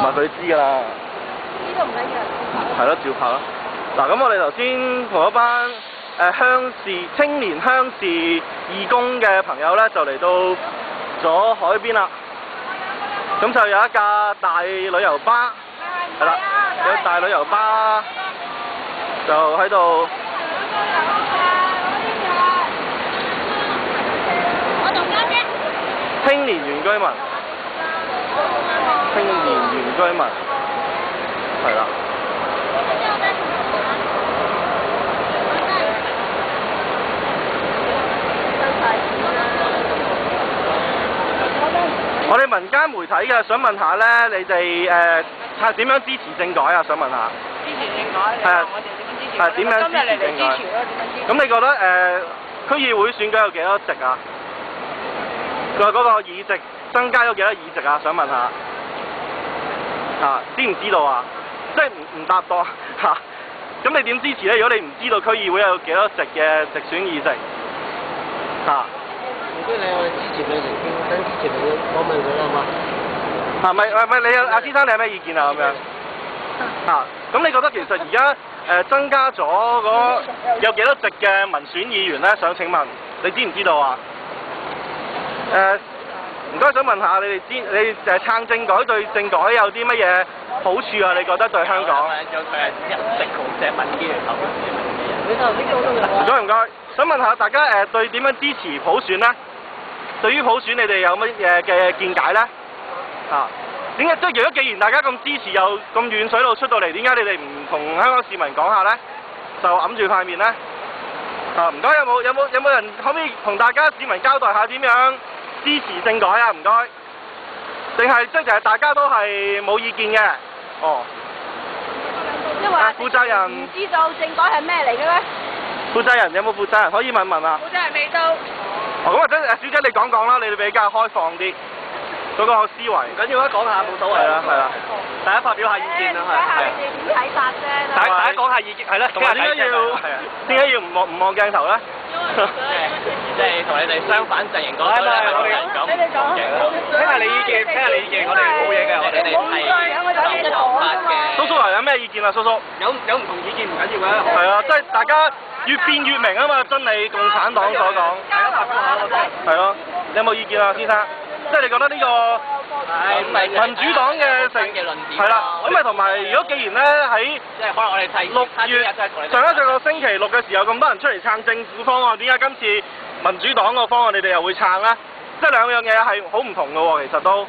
埋佢知㗎啦。呢都唔緊要。係咯，照拍咯。嗱，咁我哋頭先同一班青年鄉事義工嘅朋友咧，就嚟到咗海邊啦。咁就有一架大旅遊巴，係啦，有大旅遊巴就喺度。青年原居民，係啦。我哋民間媒體嘅，想問下咧，你哋係點樣支持政改啊？想問下。支持政改。係啊，我哋點樣支持？係點樣支持政改？咁你覺得區議會選舉有幾多席啊？佢話嗰個議席增加咗幾多議席啊？想問下。知唔知道啊？即係唔答多嚇。咁你點支持咧？如果你唔知道區議會有幾多席嘅直選議席如果你我哋支持你哋競爭，支持你訪問佢啦嘛。咪你阿先生你有咩意見啊？咁樣咁你覺得其實而家增加咗有幾多席嘅民選議員咧？想請問你知唔知道啊？唔該，想問下你撐政改對政改有啲乜嘢好處啊？你覺得對香港？有佢係一席好隻民機嚟投嘅人。唔該，想問下大家對點樣支持普選呢？對於普選你哋有乜嘢嘅見解呢？點解如果既然大家咁支持又咁遠水路出到嚟，點解你哋唔同香港市民講下呢？就揞住塊面呢？唔該，有冇人可唔可以同大家市民交代下點樣支持政改啊？唔該，定係即係大家都係冇意見嘅？因為負責人唔知道政改係咩嚟嘅咧？負責人有冇負責人可以問啊？負責人未到。咁或者小姐你講講啦，你哋比較開放啲嗰個思維。緊要講下冇所謂啦，係啦。大家發表下意見啦，睇下你哋點睇法啫。大家講下意見係啦。同埋點解要唔望鏡頭咧？即係同你哋相反陣營嗰個咧，係人咁講嘅。聽下你意見，我哋冇嘢嘅，我哋係有想法嘅。叔叔有咩意見啊？叔叔有唔同意見唔緊要嘅。係啊，即係大家越辯越明啊嘛！真理共產黨所講。係咯，你有冇意見啊，先生？即係你覺得呢個民主黨嘅係啦，咁咪同埋如果既然咧喺即係可能我哋6月上一個星期六嘅時候咁多人出嚟撐政府方案，點解今次民主黨個方案你哋又會撐咧？即係兩樣嘢係好唔同嘅喎，其實都。